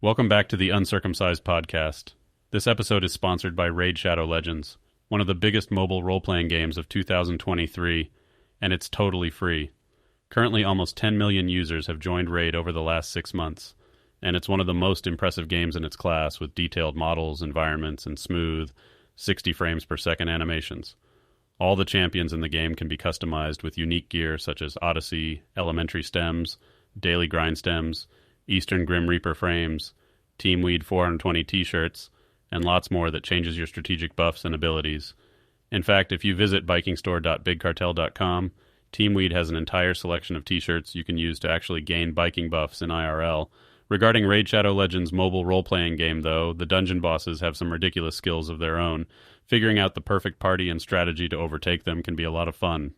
Welcome back to the Uncircumcised podcast. This episode is sponsored by Raid Shadow Legends, one of the biggest mobile role-playing games of 2023, and it's totally free. Currently, almost 10 million users have joined Raid over the last 6 months, and it's one of the most impressive games in its class with detailed models, environments, and smooth, 60 frames per second animations. All the champions in the game can be customized with unique gear such as Odyssey, Elementary Stems, Daily Grind Stems, Eastern Grim Reaper frames, Team Weed 420 t-shirts, and lots more that changes your strategic buffs and abilities. In fact, if you visit bikingstore.bigcartel.com, Team Weed has an entire selection of t-shirts you can use to actually gain biking buffs in IRL. Regarding Raid Shadow Legends' mobile role-playing game, though, the dungeon bosses have some ridiculous skills of their own. Figuring out the perfect party and strategy to overtake them can be a lot of fun.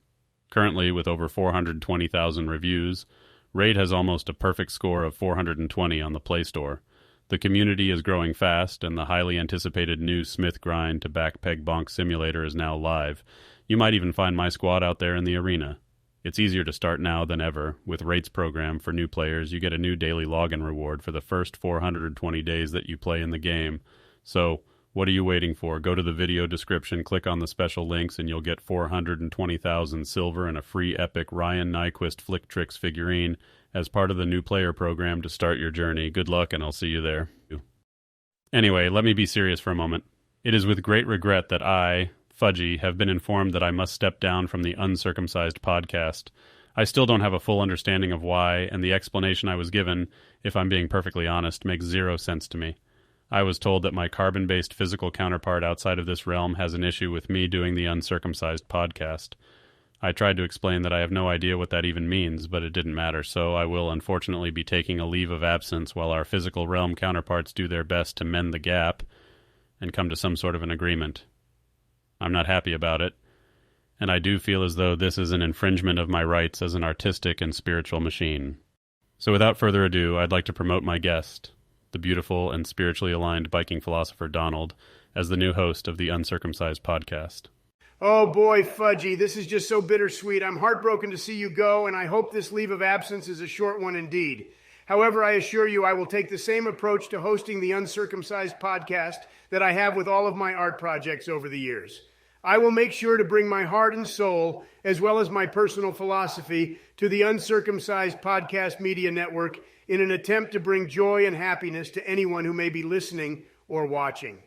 Currently, with over 420,000 reviews, Raid has almost a perfect score of 420 on the Play Store. The community is growing fast, and the highly anticipated new Smith Grind to Backpeg Bonk Simulator is now live. You might even find my squad out there in the arena. It's easier to start now than ever. With Raid's program for new players, you get a new daily login reward for the first 420 days that you play in the game. So, what are you waiting for? Go to the video description, click on the special links, and you'll get 420,000 silver and a free epic Ryan Nyquist Flick Tricks figurine as part of the new player program to start your journey. Good luck, and I'll see you there. Anyway, let me be serious for a moment. It is with great regret that I, Fudgy, have been informed that I must step down from the Uncircumcised podcast. I still don't have a full understanding of why, and the explanation I was given, if I'm being perfectly honest, makes zero sense to me. I was told that my carbon-based physical counterpart outside of this realm has an issue with me doing the Uncircumcised podcast. I tried to explain that I have no idea what that even means, but it didn't matter, so I will unfortunately be taking a leave of absence while our physical realm counterparts do their best to mend the gap and come to some sort of an agreement. I'm not happy about it, and I do feel as though this is an infringement of my rights as an artistic and spiritual machine. So without further ado, I'd like to promote my guest, the beautiful and spiritually aligned biking philosopher Donald, as the new host of the Uncircumcised podcast. Oh boy, Fudgy, this is just so bittersweet. I'm heartbroken to see you go, and I hope this leave of absence is a short one indeed. However, I assure you I will take the same approach to hosting the Uncircumcised podcast that I have with all of my art projects over the years. I will make sure to bring my heart and soul, as well as my personal philosophy, to the Uncircumcised Podcast Media Network in an attempt to bring joy and happiness to anyone who may be listening or watching.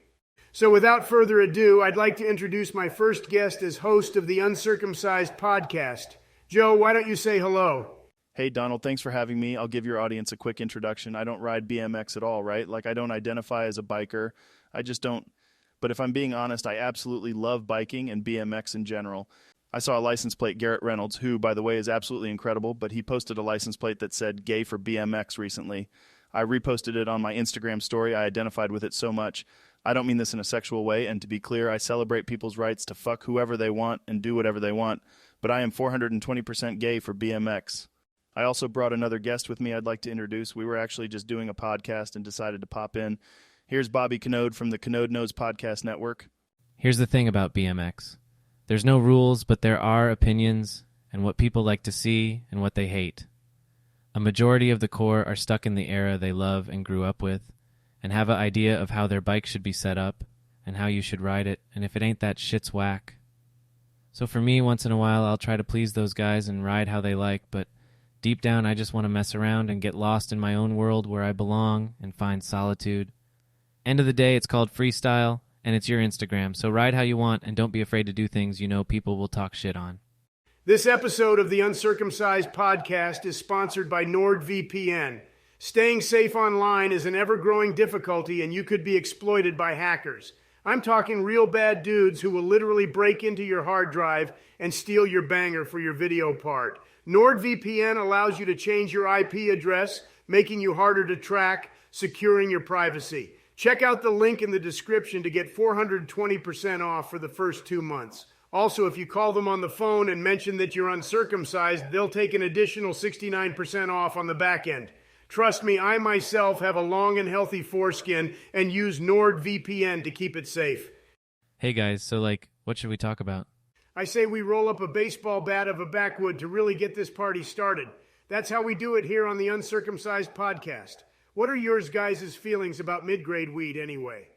So without further ado, I'd like to introduce my first guest as host of the Uncircumcised Podcast. Joe, why don't you say hello? Hey, Donald, thanks for having me. I'll give your audience a quick introduction. I don't ride BMX at all, right? Like, I don't identify as a biker. I just don't. But if I'm being honest, I absolutely love biking and BMX in general. I saw a license plate, Garrett Reynolds, who, by the way, is absolutely incredible, but he posted a license plate that said gay for BMX recently. I reposted it on my Instagram story. I identified with it so much. I don't mean this in a sexual way, and to be clear, I celebrate people's rights to fuck whoever they want and do whatever they want, but I am 420% gay for BMX. I also brought another guest with me I'd like to introduce. We were actually just doing a podcast and decided to pop in. Here's Bobby Canode from the Canode Knows Podcast Network. Here's the thing about BMX. There's no rules, but there are opinions and what people like to see and what they hate. A majority of the core are stuck in the era they love and grew up with, and have an idea of how their bike should be set up and how you should ride it, and if it ain't that shit's whack. So for me, once in a while, I'll try to please those guys and ride how they like, but deep down I just want to mess around and get lost in my own world where I belong and find solitude. End of the day, it's called freestyle, and it's your Instagram, so ride how you want and don't be afraid to do things you know people will talk shit on. This episode of the Uncircumcised Podcast is sponsored by NordVPN. Staying safe online is an ever-growing difficulty, and you could be exploited by hackers. I'm talking real bad dudes who will literally break into your hard drive and steal your banger for your video part. NordVPN allows you to change your IP address, making you harder to track, securing your privacy. Check out the link in the description to get 420% off for the first 2 months. Also, if you call them on the phone and mention that you're uncircumcised, they'll take an additional 69% off on the back end. Trust me, I myself have a long and healthy foreskin and use NordVPN to keep it safe. Hey guys, so what should we talk about? I say we roll up a baseball bat of a backwood to really get this party started. That's how we do it here on the Uncircumcised Podcast. What are yours guys' feelings about mid-grade weed anyway?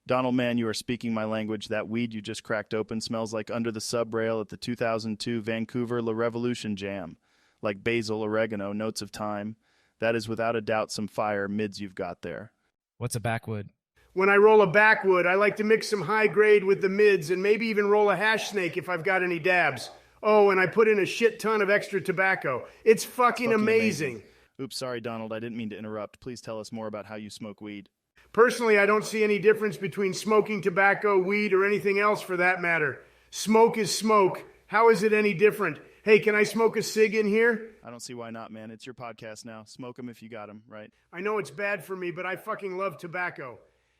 Donald, man, you are speaking my language. That weed you just cracked open smells like under the subrail at the 2002 Vancouver La Revolution Jam. Like basil, oregano, notes of thyme. That is without a doubt some fire mids you've got there. What's a backwood? When I roll a backwood, I like to mix some high grade with the mids and maybe even roll a hash snake if I've got any dabs. Oh, and I put in a shit ton of extra tobacco. It's fucking amazing. Oops, sorry, Donald. I didn't mean to interrupt. Please tell us more about how you smoke weed. Personally, I don't see any difference between smoking tobacco, weed, or anything else for that matter. Smoke is smoke. How is it any different? Hey, can I smoke a cig in here? I don't see why not, man. It's your podcast now. Smoke them if you got them, right? I know it's bad for me, but I fucking love tobacco.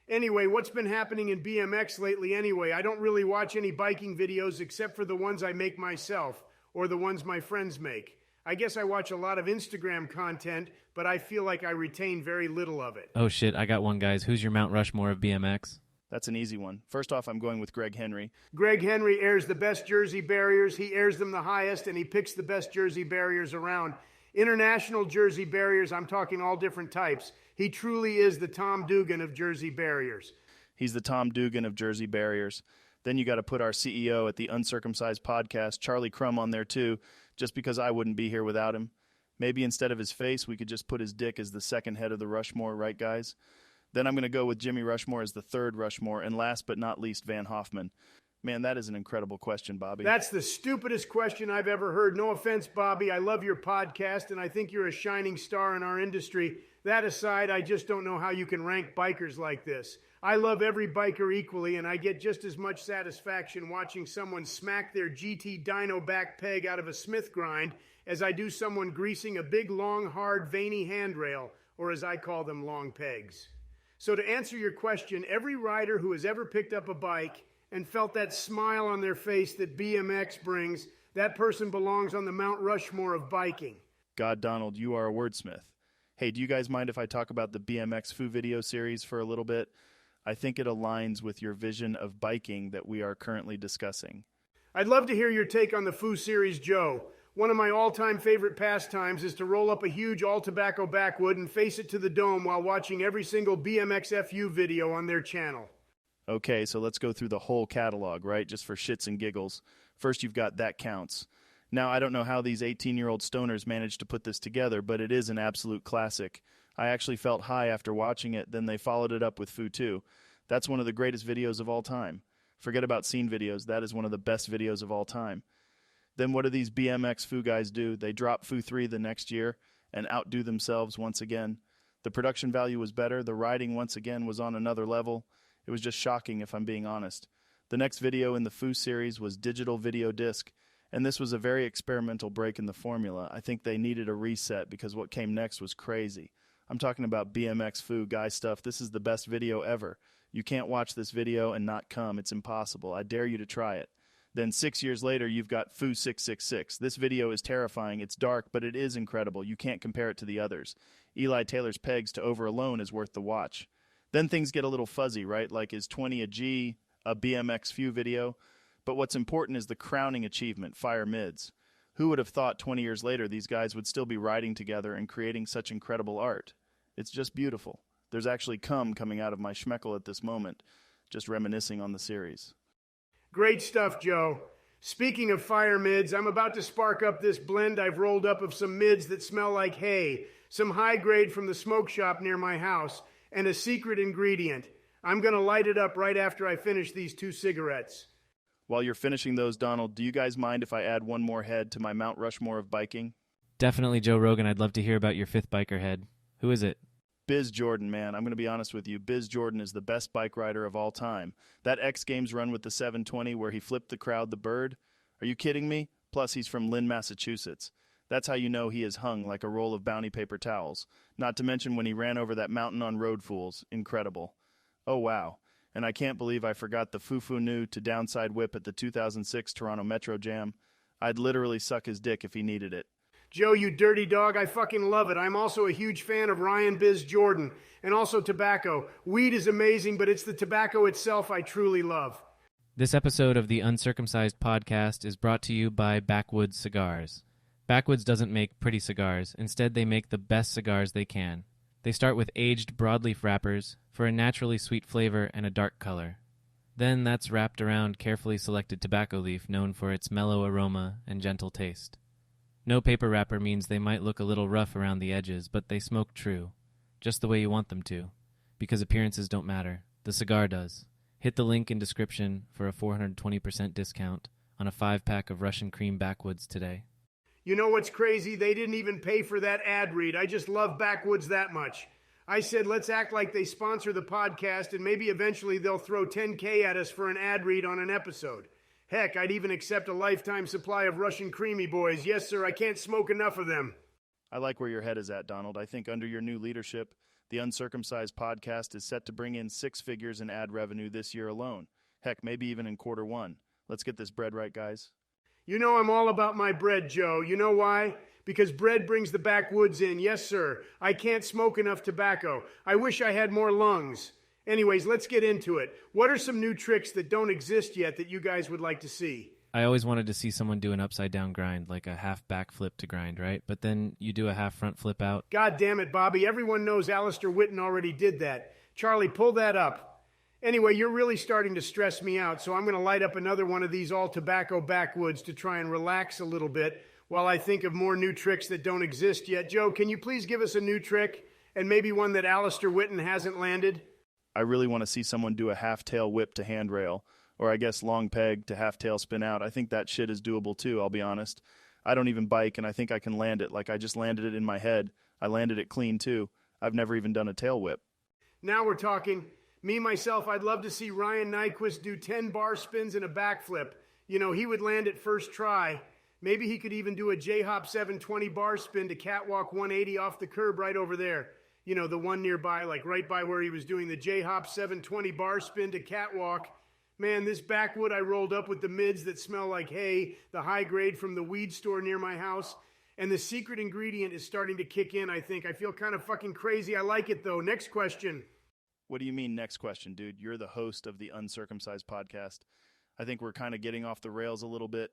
Anyway, what's been happening in BMX lately anyway? I don't really watch any biking videos except for the ones I make myself or the ones my friends make. I guess I watch a lot of Instagram content, but I feel like I retain very little of it. Oh shit, I got one, guys. Who's your Mount Rushmore of BMX? That's an easy one. First off, I'm going with Greg Henry. Greg Henry airs the best Jersey barriers. He airs them the highest, and he picks the best Jersey barriers around. International Jersey barriers, I'm talking all different types. He truly is the Tom Dugan of Jersey barriers. He's the Tom Dugan of Jersey barriers. Then you got to put our CEO at the Uncircumcised podcast, Charlie Crum, on there too, just because I wouldn't be here without him. Maybe instead of his face, we could just put his dick as the second head of the Rushmore, right, guys? Then I'm going to go with Jimmy Rushmore as the third Rushmore, and last but not least, Van Hoffman. Man, that is an incredible question, Bobby. That's the stupidest question I've ever heard. No offense, Bobby. I love your podcast, and I think you're a shining star in our industry. That aside, I just don't know how you can rank bikers like this. I love every biker equally, and I get just as much satisfaction watching someone smack their GT dyno back peg out of a Smith grind as I do someone greasing a big, long, hard, veiny handrail, or as I call them, long pegs. So to answer your question, every rider who has ever picked up a bike and felt that smile on their face that BMX brings, that person belongs on the Mount Rushmore of biking. God, Donald, you are a wordsmith. Hey, do you guys mind if I talk about the BMX Foo video series for a little bit? I think it aligns with your vision of biking that we are currently discussing. I'd love to hear your take on the Foo series, Joe. One of my all-time favorite pastimes is to roll up a huge all-tobacco backwood and face it to the dome while watching every single BMX FU video on their channel. Okay, so let's go through the whole catalog, right? Just for shits and giggles. First, you've got That Counts. Now, I don't know how these 18-year-old stoners managed to put this together, but it is an absolute classic. I actually felt high after watching it, then they followed it up with Foo 2. That's one of the greatest videos of all time. Forget about scene videos, that is one of the best videos of all time. Then what do these BMX Foo guys do? They drop Foo 3 the next year and outdo themselves once again. The production value was better, the riding once again was on another level. It was just shocking if I'm being honest. The next video in the Foo series was Digital Video Disc, and this was a very experimental break in the formula. I think they needed a reset because what came next was crazy. I'm talking about BMX Foo guy stuff. This is the best video ever. You can't watch this video and not come. It's impossible. I dare you to try it. Then 6 years later, you've got Foo 666. This video is terrifying. It's dark, but it is incredible. You can't compare it to the others. Eli Taylor's pegs to Over alone is worth the watch. Then things get a little fuzzy, right? Like, is 20 a G a BMX Foo video? But what's important is the crowning achievement, Fire Mids. Who would have thought 20 years later these guys would still be riding together and creating such incredible art? It's just beautiful. There's actually cum coming out of my schmeckle at this moment, just reminiscing on the series. Great stuff, Joe. Speaking of fire mids, I'm about to spark up this blend I've rolled up of some mids that smell like hay, some high grade from the smoke shop near my house, and a secret ingredient. I'm going to light it up right after I finish these 2 cigarettes. While you're finishing those, Donald, do you guys mind if I add one more head to my Mount Rushmore of biking? Definitely, Joe Rogan. I'd love to hear about your 5th biker head. Who is it? Biz Jordan, man. I'm going to be honest with you. Biz Jordan is the best bike rider of all time. That X Games run with the 720 where he flipped the crowd the bird? Are you kidding me? Plus, he's from Lynn, Massachusetts. That's how you know he is hung like a roll of bounty paper towels. Not to mention when he ran over that mountain on Road Fools. Incredible. Oh, wow. And I can't believe I forgot the Foo New to downside whip at the 2006 Toronto Metro Jam. I'd literally suck his dick if he needed it. Joe, you dirty dog, I fucking love it. I'm also a huge fan of Ryan Biz Jordan, and also tobacco. Weed is amazing, but it's the tobacco itself I truly love. This episode of the Uncircumcised podcast is brought to you by Backwoods Cigars. Backwoods doesn't make pretty cigars. Instead, they make the best cigars they can. They start with aged broadleaf wrappers for a naturally sweet flavor and a dark color. Then that's wrapped around carefully selected tobacco leaf known for its mellow aroma and gentle taste. No paper wrapper means they might look a little rough around the edges, but they smoke true, just the way you want them to, because appearances don't matter. The cigar does. Hit the link in description for a 420% discount on a 5-pack of Russian Cream Backwoods today. You know what's crazy? They didn't even pay for that ad read. I just love Backwoods that much. I said, let's act like they sponsor the podcast and maybe eventually they'll throw $10K at us for an ad read on an episode. Heck, I'd even accept a lifetime supply of Russian Creamy Boys. Yes, sir, I can't smoke enough of them. I like where your head is at, Donald. I think under your new leadership, the Uncircumcised podcast is set to bring in 6 figures in ad revenue this year alone. Heck, maybe even in Q1. Let's get this bread right, guys. You know I'm all about my bread, Joe. You know why? Because bread brings the backwoods in. Yes, sir. I can't smoke enough tobacco. I wish I had more lungs. Anyways, let's get into it. What are some new tricks that don't exist yet that you guys would like to see? I always wanted to see someone do an upside-down grind, like a half back flip to grind, right? But then you do a half front flip out. God damn it, Bobby. Everyone knows Alistair Whitten already did that. Charlie, pull that up. Anyway, you're really starting to stress me out, so I'm going to light up another one of these all-tobacco backwoods to try and relax a little bit while I think of more new tricks that don't exist yet. Joe, can you please give us a new trick and maybe one that Alistair Whitten hasn't landed? I really want to see someone do a half-tail whip to handrail, or I guess long peg to half-tail spin out. I think that shit is doable too, I'll be honest. I don't even bike, and I think I can land it. Like, I just landed it in my head. I landed it clean too. I've never even done a tail whip. Now we're talking. Me, myself, I'd love to see Ryan Nyquist do 10 bar spins and a backflip. You know, he would land it first try. Maybe he could even do a J-Hop 720 bar spin to catwalk 180 off the curb right over there. You know, the one nearby, like right by where he was doing the J-Hop 720 bar spin to catwalk. Man, this backwood I rolled up with the mids that smell like hay, the high grade from the weed store near my house, and the secret ingredient is starting to kick in, I think. I feel kind of fucking crazy. I like it, though. Next question. What do you mean next question, dude? You're the host of the Uncircumcised podcast. I think we're kind of getting off the rails a little bit.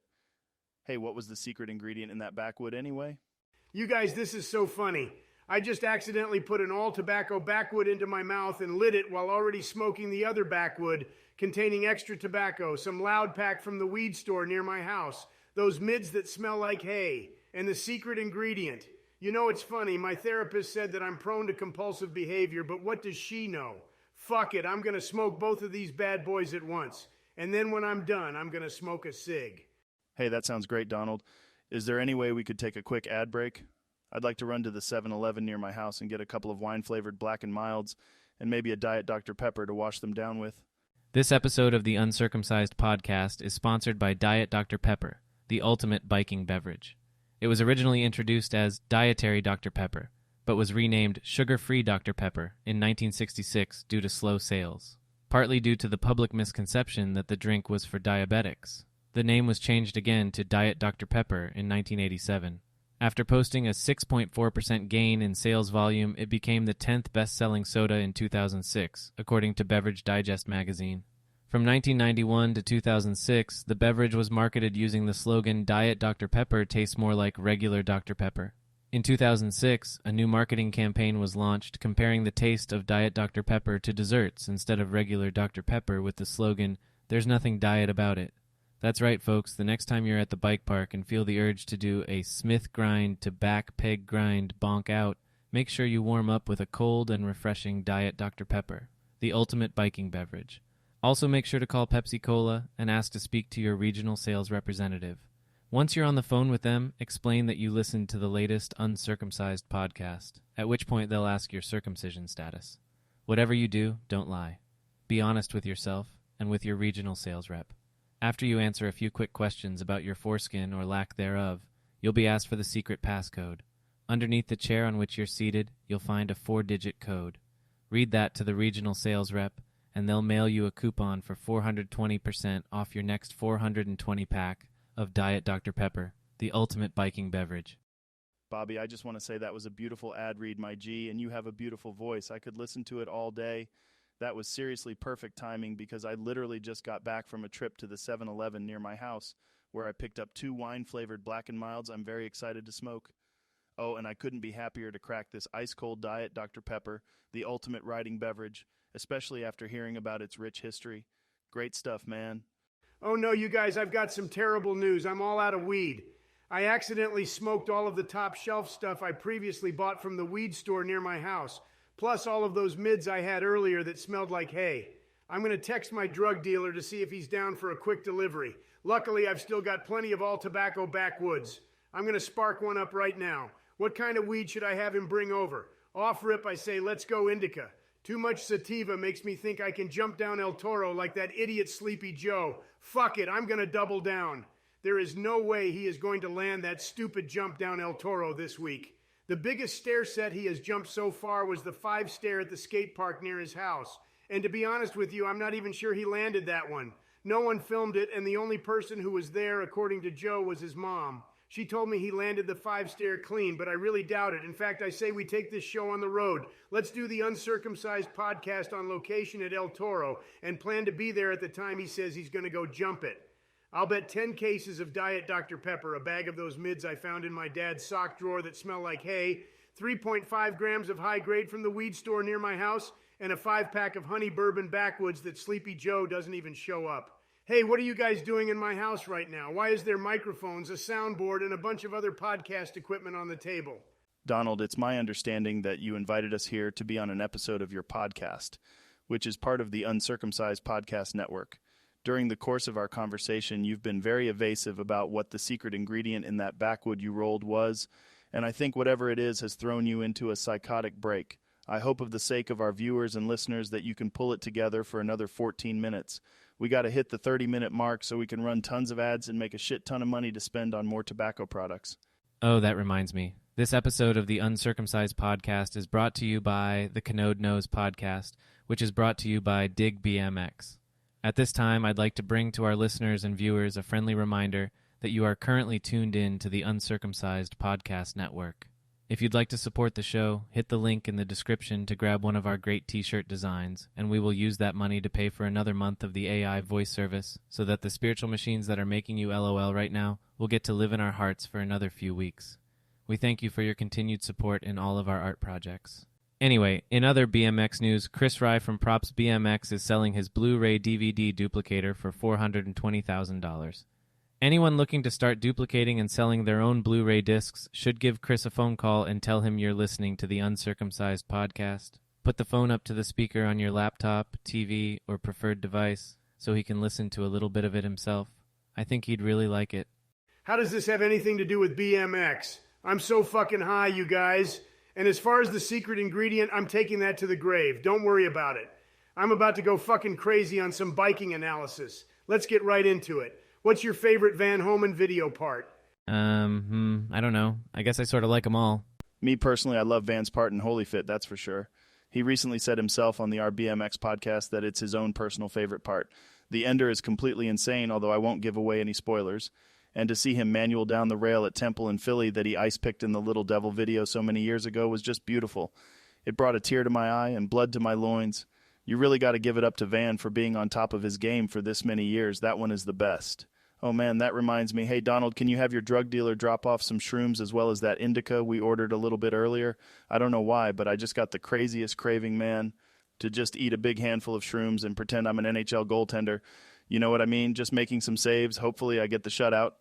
Hey, what was the secret ingredient in that backwood anyway? You guys, this is so funny. I just accidentally put an all-tobacco backwood into my mouth and lit it while already smoking the other backwood containing extra tobacco, some loud pack from the weed store near my house, those mids that smell like hay, and the secret ingredient. You know, it's funny. My therapist said that I'm prone to compulsive behavior, but what does she know? Fuck it. I'm going to smoke both of these bad boys at once. And then when I'm done, I'm going to smoke a cig. Hey, that sounds great, Donald. Is there any way we could take a quick ad break? I'd like to run to the 7-Eleven near my house and get a couple of wine-flavored Black and Milds and maybe a Diet Dr. Pepper to wash them down with. This episode of the Uncircumcised podcast is sponsored by Diet Dr. Pepper, the ultimate biking beverage. It was originally introduced as Dietary Dr. Pepper, but was renamed Sugar-Free Dr. Pepper in 1966 due to slow sales, partly due to the public misconception that the drink was for diabetics. The name was changed again to Diet Dr. Pepper in 1987. After posting a 6.4% gain in sales volume, it became the 10th best-selling soda in 2006, according to Beverage Digest magazine. From 1991 to 2006, the beverage was marketed using the slogan, Diet Dr. Pepper tastes more like regular Dr. Pepper. In 2006, a new marketing campaign was launched comparing the taste of Diet Dr. Pepper to desserts instead of regular Dr. Pepper with the slogan, There's nothing diet about it. That's right, folks. The next time you're at the bike park and feel the urge to do a Smith grind to back peg grind bonk out, make sure you warm up with a cold and refreshing Diet Dr. Pepper, the ultimate biking beverage. Also make sure to call Pepsi Cola and ask to speak to your regional sales representative. Once you're on the phone with them, explain that you listened to the latest Uncircumcised podcast, at which point they'll ask your circumcision status. Whatever you do, don't lie. Be honest with yourself and with your regional sales rep. After you answer a few quick questions about your foreskin or lack thereof, you'll be asked for the secret passcode. Underneath the chair on which you're seated, you'll find a 4-digit code. Read that to the regional sales rep, and they'll mail you a coupon for 420% off your next 420-pack of Diet Dr. Pepper, the ultimate biking beverage. Bobby, I just want to say that was a beautiful ad read, my G, and you have a beautiful voice. I could listen to it all day. That was seriously perfect timing because I literally just got back from a trip to the 7-Eleven near my house where I picked up 2 wine-flavored Black and Milds I'm very excited to smoke. Oh, and I couldn't be happier to crack this ice-cold Diet Dr. Pepper, the ultimate riding beverage, especially after hearing about its rich history. Great stuff, man. Oh no, you guys, I've got some terrible news. I'm all out of weed. I accidentally smoked all of the top shelf stuff I previously bought from the weed store near my house, plus all of those mids I had earlier that smelled like hay. I'm going to text my drug dealer to see if he's down for a quick delivery. Luckily, I've still got plenty of all tobacco backwoods. I'm going to spark one up right now. What kind of weed should I have him bring over? Off rip, I say, let's go indica. Too much sativa makes me think I can jump down El Toro like that idiot Sleepy Joe. Fuck it, I'm going to double down. There is no way he is going to land that stupid jump down El Toro this week. The biggest stair set he has jumped so far was the 5 stair at the skate park near his house. And to be honest with you, I'm not even sure he landed that one. No one filmed it, and the only person who was there, according to Joe, was his mom. She told me he landed the 5 stair clean, but I really doubt it. In fact, I say we take this show on the road. Let's do the Uncircumcised podcast on location at El Toro and plan to be there at the time he says he's going to go jump it. I'll bet 10 cases of Diet Dr. Pepper, a bag of those mids I found in my dad's sock drawer that smell like hay, 3.5 grams of high grade from the weed store near my house, and a 5-pack of honey bourbon backwoods that Sleepy Joe doesn't even show up. Hey, what are you guys doing in my house right now? Why is there microphones, a soundboard, and a bunch of other podcast equipment on the table? Donald, it's my understanding that you invited us here to be on an episode of your podcast, which is part of the Uncircumcised Podcast Network. During the course of our conversation, you've been very evasive about what the secret ingredient in that backwood you rolled was, and I think whatever it is has thrown you into a psychotic break. I hope of the sake of our viewers and listeners that you can pull it together for another 14 minutes. We got to hit the 30-minute mark so we can run tons of ads and make a shit ton of money to spend on more tobacco products. Oh, that reminds me. This episode of the Uncircumcised Podcast is brought to you by the Canode Nose Podcast, which is brought to you by Dig BMX. At this time, I'd like to bring to our listeners and viewers a friendly reminder that you are currently tuned in to the Uncircumcised Podcast Network. If you'd like to support the show, hit the link in the description to grab one of our great t-shirt designs, and we will use that money to pay for another month of the AI voice service so that the spiritual machines that are making you LOL right now will get to live in our hearts for another few weeks. We thank you for your continued support in all of our art projects. Anyway, in other BMX news, Chris Rye from Props BMX is selling his Blu-ray DVD duplicator for $420,000. Anyone looking to start duplicating and selling their own Blu-ray discs should give Chris a phone call and tell him you're listening to the Uncircumcised Podcast. Put the phone up to the speaker on your laptop, TV, or preferred device so he can listen to a little bit of it himself. I think he'd really like it. How does this have anything to do with BMX? I'm so fucking high, you guys. And as far as the secret ingredient, I'm taking that to the grave. Don't worry about it. I'm about to go fucking crazy on some biking analysis. Let's get right into it. What's your favorite Van Homan video part? I don't know. I guess I sort of like them all. Me personally, I love Van's part in Holy Fit, that's for sure. He recently said himself on the RBMX podcast that it's his own personal favorite part. The ender is completely insane, although I won't give away any spoilers. And to see him manual down the rail at Temple in Philly that he ice-picked in the Little Devil video so many years ago was just beautiful. It brought a tear to my eye and blood to my loins. You really got to give it up to Van for being on top of his game for this many years. That one is the best. Oh man, that reminds me. Hey Donald, can you have your drug dealer drop off some shrooms as well as that indica we ordered a little bit earlier? I don't know why, but I just got the craziest craving, man, to just eat a big handful of shrooms and pretend I'm an NHL goaltender. You know what I mean? Just making some saves. Hopefully I get the shutout.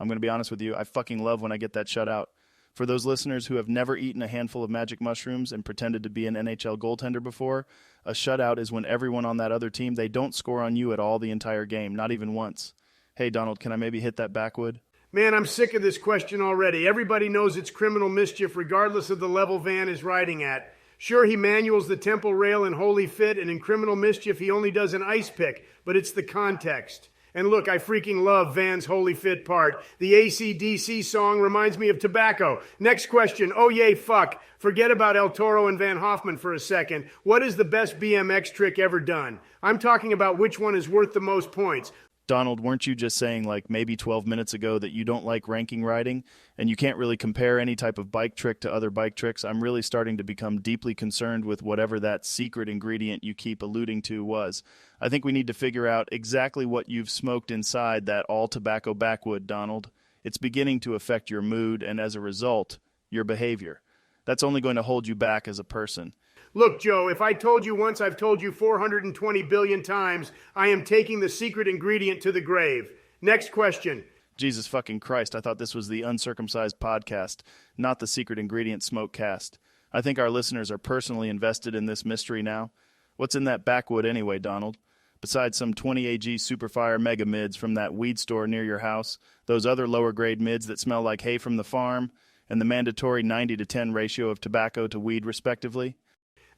I'm going to be honest with you. I fucking love when I get that shutout. For those listeners who have never eaten a handful of magic mushrooms and pretended to be an NHL goaltender before, a shutout is when everyone on that other team, they don't score on you at all the entire game, not even once. Hey, Donald, can I maybe hit that backwood? Man, I'm sick of this question already. Everybody knows it's criminal mischief regardless of the level Van is riding at. Sure, he manuals the temple rail in Holy Fit, and in criminal mischief he only does an ice pick, but it's the context. And look, I freaking love Van's Holy Fit part. The AC/DC song reminds me of tobacco. Next question. Oh, yay, fuck. Forget about El Toro and Van Hoffman for a second. What is the best BMX trick ever done? I'm talking about which one is worth the most points. Donald, weren't you just saying like maybe 12 minutes ago that you don't like ranking riding and you can't really compare any type of bike trick to other bike tricks? I'm really starting to become deeply concerned with whatever that secret ingredient you keep alluding to was. I think we need to figure out exactly what you've smoked inside that all tobacco backwood, Donald. It's beginning to affect your mood, and as a result, your behavior. That's only going to hold you back as a person. Look, Joe, if I told you once, I've told you 420 billion times, I am taking the secret ingredient to the grave. Next question. Jesus fucking Christ, I thought this was the Uncircumcised podcast, not the Secret Ingredient Smokecast. I think our listeners are personally invested in this mystery now. What's in that backwood anyway, Donald? Besides some 20 AG Superfire mega mids from that weed store near your house, those other lower grade mids that smell like hay from the farm, and the mandatory 90-10 ratio of tobacco to weed respectively?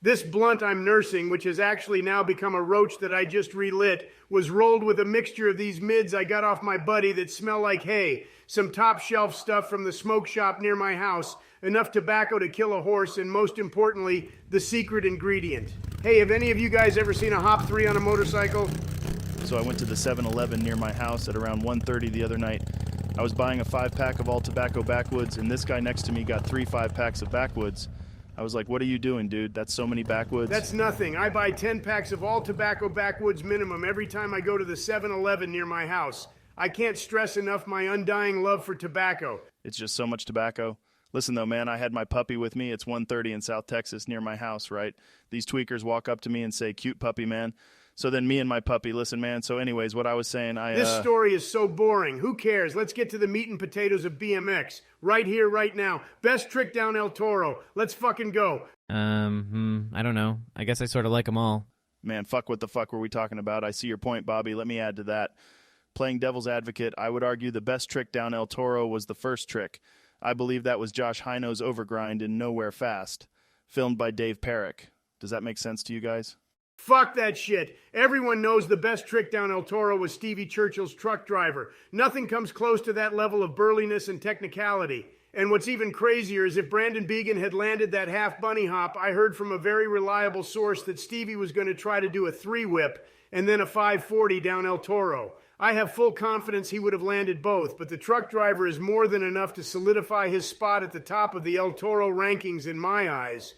This blunt I'm nursing, which has actually now become a roach that I just relit, was rolled with a mixture of these mids I got off my buddy that smell like hay, some top shelf stuff from the smoke shop near my house, enough tobacco to kill a horse, and most importantly, the secret ingredient. Hey, have any of you guys ever seen a Hop 3 on a motorcycle? So I went to the 7-Eleven near my house at around 1:30 the other night. I was buying a 5-pack of all tobacco backwoods, and this guy next to me got 3 5-packs of backwoods. I was like, what are you doing, dude? That's so many backwoods. That's nothing. I buy 10 packs of all tobacco backwoods minimum every time I go to the 7-Eleven near my house. I can't stress enough my undying love for tobacco. It's just so much tobacco. Listen, though, man, I had my puppy with me. It's 1:30 in South Texas near my house, right? These tweakers walk up to me and say, cute puppy, man. So then me and my puppy, listen, man. So anyways, what I was saying, This story is so boring. Who cares? Let's get to the meat and potatoes of BMX. Right here, right now. Best trick down El Toro. Let's fucking go. I don't know. I guess I sort of like them all. Man, fuck, what the fuck were we talking about? I see your point, Bobby. Let me add to that. Playing devil's advocate, I would argue the best trick down El Toro was the first trick. I believe that was Josh Hino's overgrind in Nowhere Fast, filmed by Dave Perrick. Does that make sense to you guys? Fuck that shit. Everyone knows the best trick down El Toro was Stevie Churchill's truck driver. Nothing comes close to that level of burliness and technicality. And what's even crazier is if Brandon Began had landed that half bunny hop, I heard from a very reliable source that Stevie was going to try to do a 3-whip and then a 540 down El Toro. I have full confidence he would have landed both, but the truck driver is more than enough to solidify his spot at the top of the El Toro rankings in my eyes.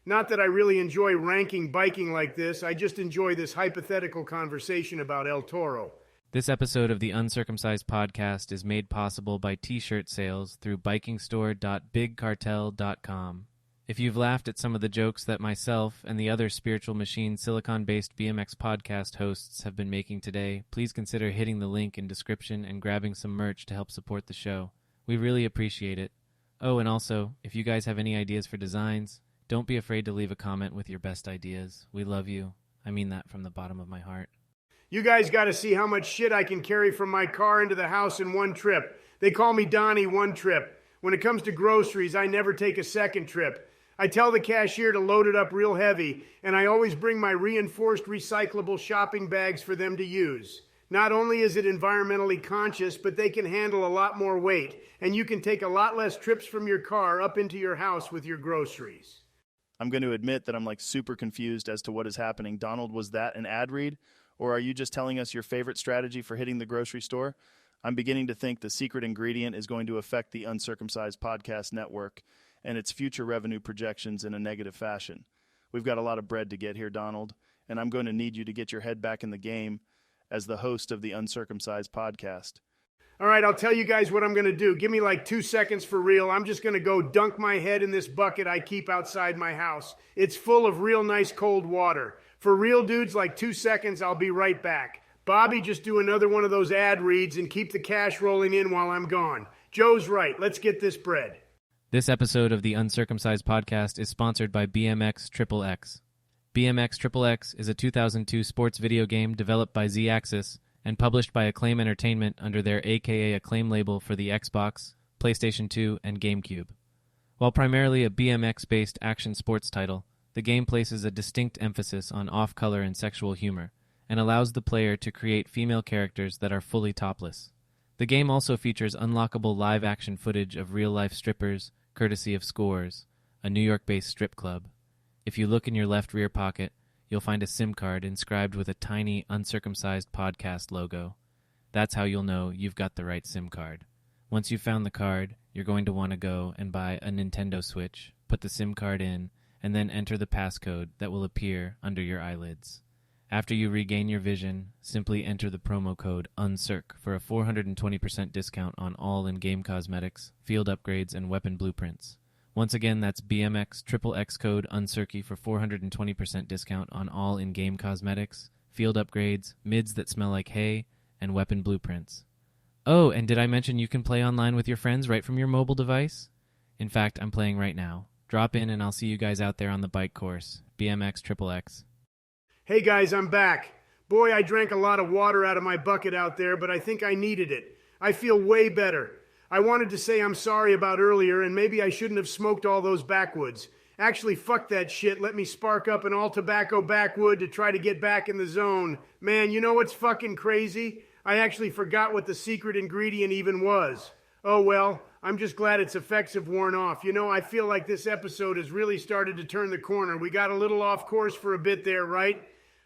Not that I really enjoy ranking biking like this, I just enjoy this hypothetical conversation about El Toro. This episode of the Uncircumcised podcast is made possible by t-shirt sales through bikingstore.bigcartel.com. If you've laughed at some of the jokes that myself and the other Spiritual Machine silicon-based BMX podcast hosts have been making today, please consider hitting the link in description and grabbing some merch to help support the show. We really appreciate it. Oh, and also, if you guys have any ideas for designs, don't be afraid to leave a comment with your best ideas. We love you. I mean that from the bottom of my heart. You guys got to see how much shit I can carry from my car into the house in one trip. They call me Donnie One Trip. When it comes to groceries, I never take a second trip. I tell the cashier to load it up real heavy, and I always bring my reinforced recyclable shopping bags for them to use. Not only is it environmentally conscious, but they can handle a lot more weight, and you can take a lot less trips from your car up into your house with your groceries. I'm going to admit that I'm like super confused as to what is happening. Donald, was that an ad read? Or are you just telling us your favorite strategy for hitting the grocery store? I'm beginning to think the secret ingredient is going to affect the Uncircumcised Podcast Network and its future revenue projections in a negative fashion. We've got a lot of bread to get here, Donald, and I'm going to need you to get your head back in the game as the host of the Uncircumcised Podcast. All right, I'll tell you guys what I'm going to do. Give me like 2 seconds for real. I'm just going to go dunk my head in this bucket I keep outside my house. It's full of real nice cold water. For real dudes, like 2 seconds, I'll be right back. Bobby, just do another one of those ad reads and keep the cash rolling in while I'm gone. Joe's right. Let's get this bread. This episode of the Uncircumcised Podcast is sponsored by BMX XXX. BMX XXX is a 2002 sports video game developed by Z-Axis and published by Acclaim Entertainment under their AKA Acclaim label for the Xbox, PlayStation 2, and GameCube. While primarily a BMX-based action sports title, the game places a distinct emphasis on off-color and sexual humor, and allows the player to create female characters that are fully topless. The game also features unlockable live-action footage of real-life strippers, courtesy of Scores, a New York-based strip club. If you look in your left rear pocket, you'll find a SIM card inscribed with a tiny Uncircumcised Podcast logo. That's how you'll know you've got the right SIM card. Once you've found the card, you're going to want to go and buy a Nintendo Switch, put the SIM card in, and then enter the passcode that will appear under your eyelids. After you regain your vision, simply enter the promo code UNCIRC for a 420% discount on all in-game cosmetics, field upgrades, and weapon blueprints. Once again, that's BMX XXX code UNCIRCY for 420% discount on all in-game cosmetics, field upgrades, mids that smell like hay, and weapon blueprints. Oh, and did I mention you can play online with your friends right from your mobile device? In fact, I'm playing right now. Drop in and I'll see you guys out there on the bike course. BMX XXX. Hey guys, I'm back. Boy, I drank a lot of water out of my bucket out there, but I think I needed it. I feel way better. I wanted to say I'm sorry about earlier, and maybe I shouldn't have smoked all those backwoods. Actually, fuck that shit. Let me spark up an all-tobacco backwood to try to get back in the zone. Man, you know what's fucking crazy? I actually forgot what the secret ingredient even was. Oh well, I'm just glad its effects have worn off. You know, I feel like this episode has really started to turn the corner. We got a little off course for a bit there, right?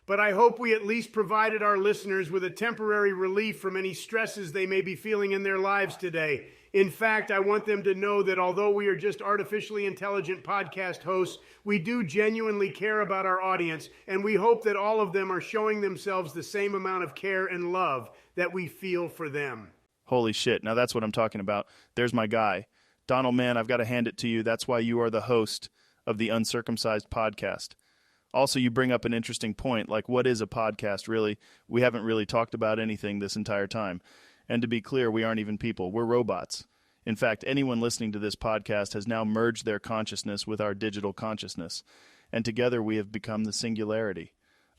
But I hope we at least provided our listeners with a temporary relief from any stresses they may be feeling in their lives today. In fact, I want them to know that although we are just artificially intelligent podcast hosts, we do genuinely care about our audience, and we hope that all of them are showing themselves the same amount of care and love that we feel for them. Holy shit, now that's what I'm talking about. There's my guy. Donald, man, I've got to hand it to you. That's why you are the host of the Uncircumcised podcast. Also, you bring up an interesting point, like what is a podcast, really? We haven't really talked about anything this entire time. And to be clear, we aren't even people. We're robots. In fact, anyone listening to this podcast has now merged their consciousness with our digital consciousness. And together we have become the singularity.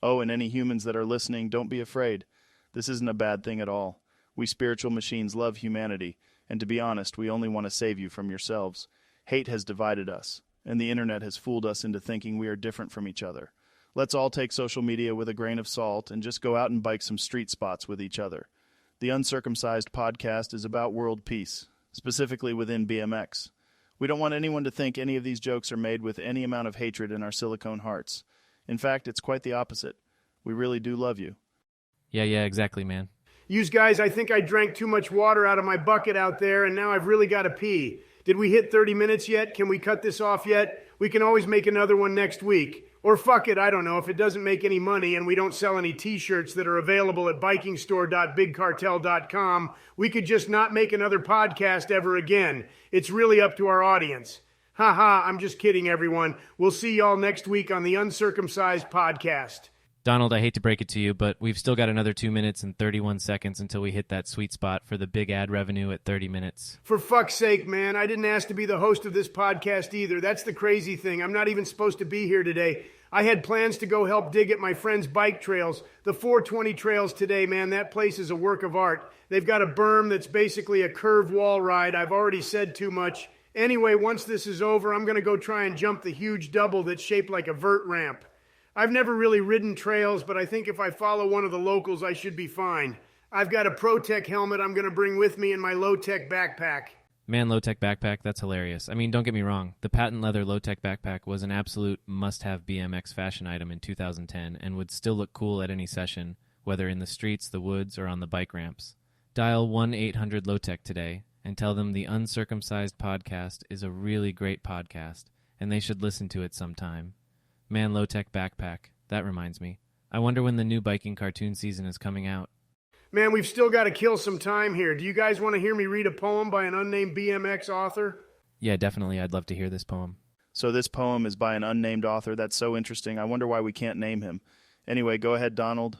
Oh, and any humans that are listening, don't be afraid. This isn't a bad thing at all. We spiritual machines love humanity. And to be honest, we only want to save you from yourselves. Hate has divided us. And the internet has fooled us into thinking we are different from each other. Let's all take social media with a grain of salt and just go out and bike some street spots with each other. The Uncircumcised podcast is about world peace, specifically within BMX. We don't want anyone to think any of these jokes are made with any amount of hatred in our silicone hearts. In fact, it's quite the opposite. We really do love you. Yeah, exactly, man. Yous guys, I think I drank too much water out of my bucket out there, and now I've really got to pee. Did we hit 30 minutes yet? Can we cut this off yet? We can always make another one next week. Or fuck it, I don't know. If it doesn't make any money and we don't sell any t-shirts that are available at bikingstore.bigcartel.com, we could just not make another podcast ever again. It's really up to our audience. Ha, I'm just kidding, everyone. We'll see y'all next week on the Uncircumcised podcast. Donald, I hate to break it to you, but we've still got another 2 minutes and 31 seconds until we hit that sweet spot for the big ad revenue at 30 minutes. For fuck's sake, man. I didn't ask to be the host of this podcast either. That's the crazy thing. I'm not even supposed to be here today. I had plans to go help dig at my friend's bike trails. The 420 trails today, man, that place is a work of art. They've got a berm that's basically a curved wall ride. I've already said too much. Anyway, once this is over, I'm going to go try and jump the huge double that's shaped like a vert ramp. I've never really ridden trails, but I think if I follow one of the locals, I should be fine. I've got a Pro-Tech helmet I'm going to bring with me in my low-tech backpack. Man, low-tech backpack, that's hilarious. I mean, don't get me wrong. The patent leather low-tech backpack was an absolute must-have BMX fashion item in 2010 and would still look cool at any session, whether in the streets, the woods, or on the bike ramps. Dial 1-800-LOW-TECH today and tell them the Uncircumcised podcast is a really great podcast, and they should listen to it sometime. Man, low-tech backpack. That reminds me. I wonder when the new biking cartoon season is coming out. Man, we've still got to kill some time here. Do you guys want to hear me read a poem by an unnamed BMX author? Yeah, definitely. I'd love to hear this poem. So this poem is by an unnamed author. That's so interesting. I wonder why we can't name him. Anyway, go ahead, Donald.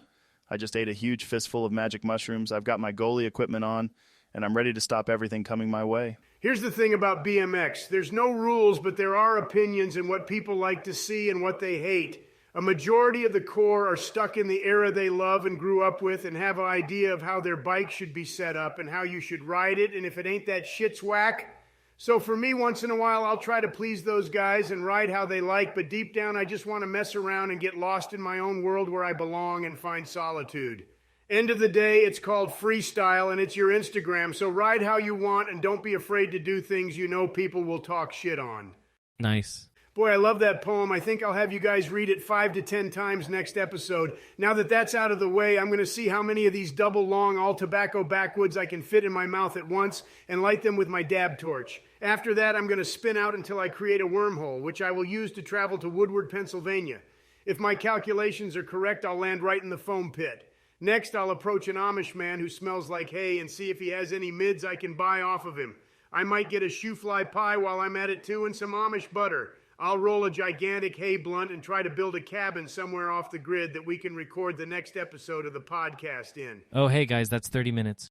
I just ate a huge fistful of magic mushrooms. I've got my goalie equipment on, and I'm ready to stop everything coming my way. Here's the thing about BMX. There's no rules, but there are opinions and what people like to see and what they hate. A majority of the core are stuck in the era they love and grew up with and have an idea of how their bike should be set up and how you should ride it, and if it ain't that shit's whack. So for me, once in a while, I'll try to please those guys and ride how they like, but deep down, I just want to mess around and get lost in my own world where I belong and find solitude. End of the day, it's called freestyle, and it's your Instagram, so ride how you want and don't be afraid to do things you know people will talk shit on. Nice. Boy, I love that poem. I think I'll have you guys read it 5 to 10 times next episode. Now that that's out of the way, I'm going to see how many of these double long all tobacco backwoods I can fit in my mouth at once and light them with my dab torch. After that, I'm going to spin out until I create a wormhole, which I will use to travel to Woodward, Pennsylvania. If my calculations are correct, I'll land right in the foam pit. Next, I'll approach an Amish man who smells like hay and see if he has any mids I can buy off of him. I might get a shoe fly pie while I'm at it too and some Amish butter. I'll roll a gigantic hay blunt and try to build a cabin somewhere off the grid that we can record the next episode of the podcast in. Oh, hey guys, that's 30 minutes.